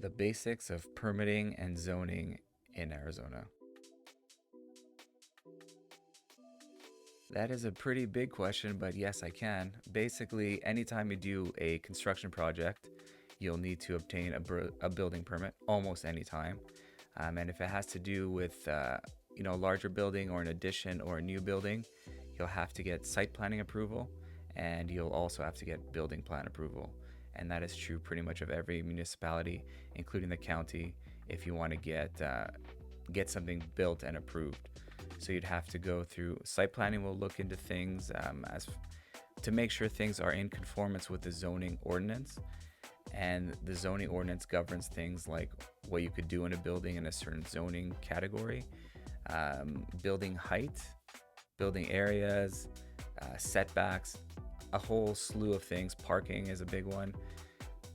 The basics of permitting and zoning in Arizona. That is a pretty big question, but yes, I can. Basically, anytime you do a construction project, you'll need to obtain a building permit almost any time. And if it has to do with a larger building or an addition or a new building, you'll have to get site planning approval, and you'll also have to get building plan approval. And that is true pretty much of every municipality, including the county, if you want to get something built and approved. So you'd have to go through site planning. Will look into things as to make sure things are in conformance with the zoning ordinance, and the zoning ordinance governs things like what you could do in a building in a certain zoning category, building height, building areas, setbacks, a whole slew of things. Parking is a big one.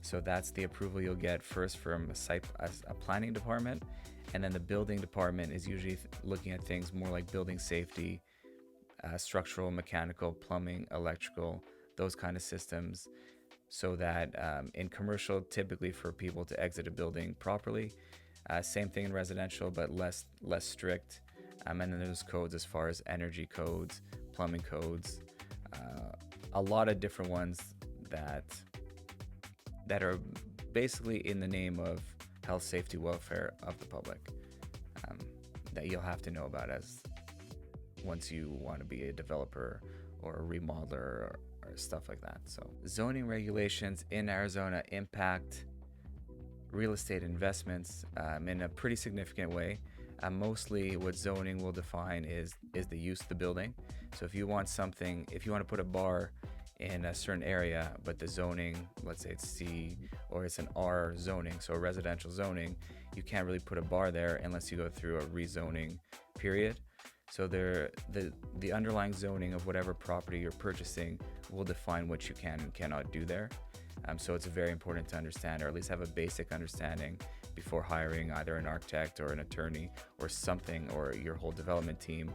So that's the approval you'll get first from a planning department, and then the building department is usually looking at things more like building safety, structural, mechanical, plumbing, electrical, those kind of systems, so that in commercial, typically for people to exit a building properly. Same thing in residential, but less strict. And then there's codes as far as energy codes, plumbing codes, a lot of different ones that are basically in the name of health, safety, welfare of the public, that you'll have to know about as once you want to be a developer or a remodeler or stuff like that. So zoning regulations in Arizona impact real estate investments in a pretty significant way. Mostly what zoning will define is the use of the building. So if you want to put a bar in a certain area, but the zoning, let's say it's C or it's an R zoning, so a residential zoning, you can't really put a bar there unless you go through a rezoning period. So the underlying zoning of whatever property you're purchasing will define what you can and cannot do there. So it's very important to understand, or at least have a basic understanding before hiring either an architect or an attorney or something, or your whole development team.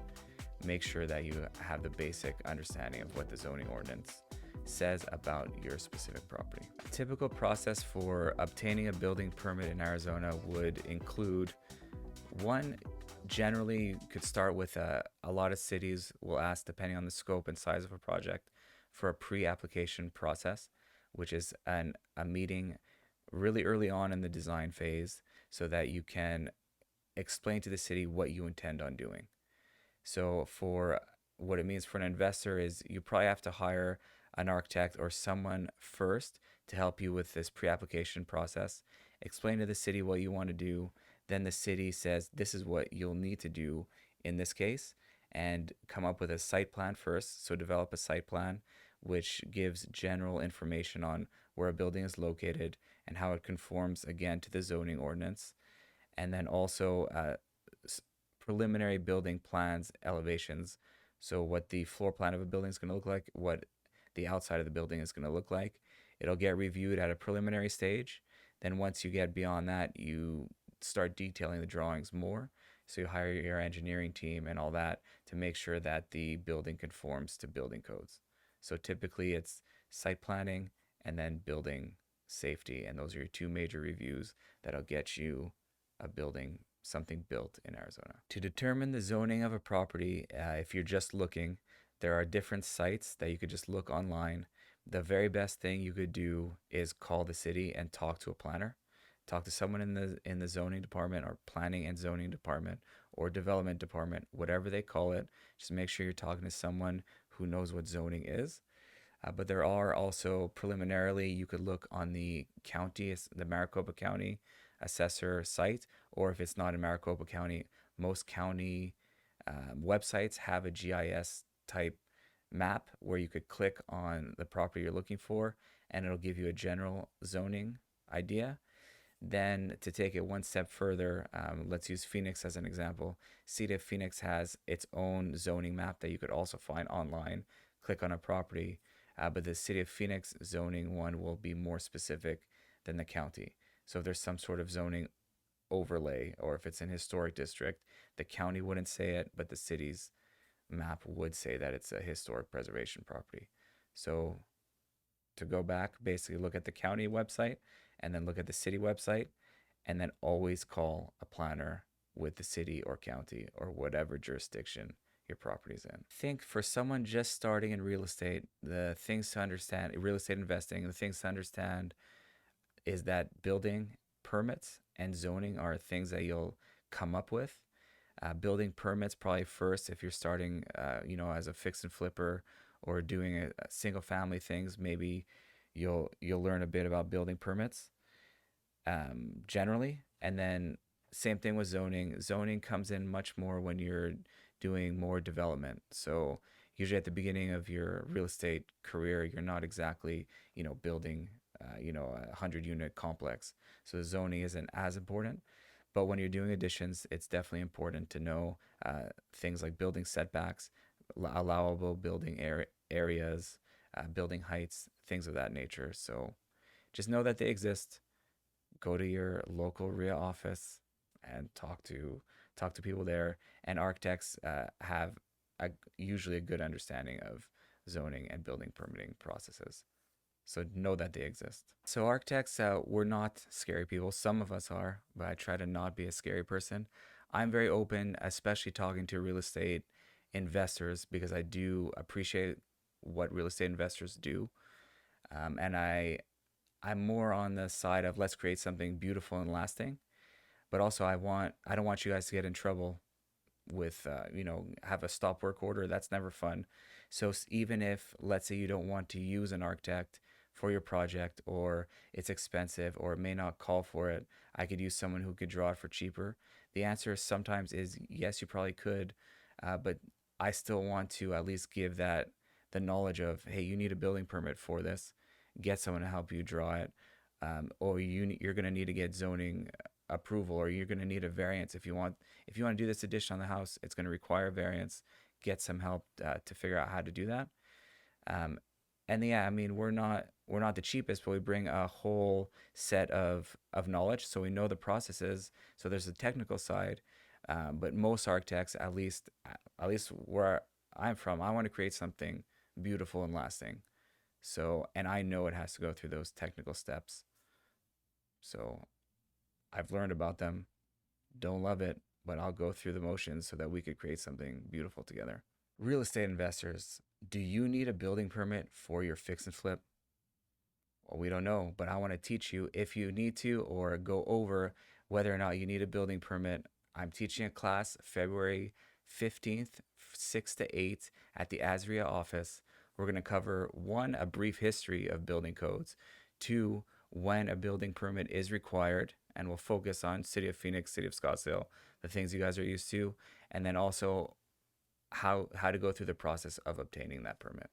Make sure that you have the basic understanding of what the zoning ordinance says about your specific property. A typical process for obtaining a building permit in Arizona would include one. Generally, you could start with a lot of cities will ask, depending on the scope and size of a project, for a pre-application process, which is a meeting really early on in the design phase so that you can explain to the city what you intend on doing. So for what it means for an investor is you probably have to hire an architect or someone first to help you with this pre-application process. Explain to the city what you want to do. Then the city says this is what you'll need to do in this case, and come up with a site plan first. So develop a site plan which gives general information on where a building is located and how it conforms again to the zoning ordinance. And then also preliminary building plans, elevations. So what the floor plan of a building is going to look like, what the outside of the building is going to look like. It'll get reviewed at a preliminary stage. Then once you get beyond that, you start detailing the drawings more. So you hire your engineering team and all that to make sure that the building conforms to building codes. So typically it's site planning and then building safety. And those are your two major reviews that'll get you something built in Arizona. To determine the zoning of a property, if you're just looking, there are different sites that you could just look online. The very best thing you could do is call the city and talk to a planner. Talk to someone in the zoning department or planning and zoning department or development department, whatever they call it. Just make sure you're talking to someone who knows what zoning is. But there are also preliminarily, you could look on the county, the Maricopa County assessor site, or if it's not in Maricopa County, most county websites have a GIS type map where you could click on the property you're looking for and it'll give you a general zoning idea. Then to take it one step further, let's use Phoenix as an example. City of Phoenix has its own zoning map that you could also find online. Click on a property, but the City of Phoenix zoning one will be more specific than the county. So if there's some sort of zoning overlay, or if it's an historic district, the county wouldn't say it, but the city's map would say that it's a historic preservation property. So to go back, basically look at the county website and then look at the city website and then always call a planner with the city or county or whatever jurisdiction your property's in. I think for someone just starting in real estate, the things to understand, real estate investing, the things to understand is that building permits and zoning are things that you'll come up with. Building permits probably first if you're starting, as a fix and flipper or doing a single family things. Maybe you'll learn a bit about building permits generally, and then same thing with zoning. Zoning comes in much more when you're doing more development. So usually at the beginning of your real estate career, you're not exactly building a 100 unit complex. So zoning isn't as important. But when you're doing additions, it's definitely important to know things like building setbacks, allowable building areas, building heights, things of that nature. So just know that they exist. Go to your local RIA office and talk to people there. And architects have usually a good understanding of zoning and building permitting processes. So know that they exist. So architects, we're not scary people. Some of us are, but I try to not be a scary person. I'm very open, especially talking to real estate investors, because I do appreciate what real estate investors do. And I'm more on the side of let's create something beautiful and lasting. But also I don't want you guys to get in trouble with have a stop work order. That's never fun. So even if, let's say, you don't want to use an architect for your project, or it's expensive, or it may not call for it, I could use someone who could draw it for cheaper. The answer sometimes is yes, you probably could, but I still want to at least give that the knowledge of, hey, you need a building permit for this. Get someone to help you draw it, or you're going to need to get zoning approval, or you're going to need a variance if you want to do this addition on the house. It's going to require a variance. Get some help to figure out how to do that. Um, and yeah, I mean, we're not the cheapest, but we bring a whole set of knowledge, so we know the processes. So there's the technical side, but most architects, at least where I'm from, I want to create something beautiful and lasting. So, and I know it has to go through those technical steps. So I've learned about them. Don't love it, but I'll go through the motions so that we could create something beautiful together. Real estate investors, do you need a building permit for your fix and flip? Well, we don't know, but I want to teach you if you need to, or go over whether or not you need a building permit. I'm teaching a class February 15th, 6 to 8 at the ASRIA office. We're going to cover one, a brief history of building codes, two, when a building permit is required, and we'll focus on City of Phoenix, City of Scottsdale, the things you guys are used to, and then also how to go through the process of obtaining that permit.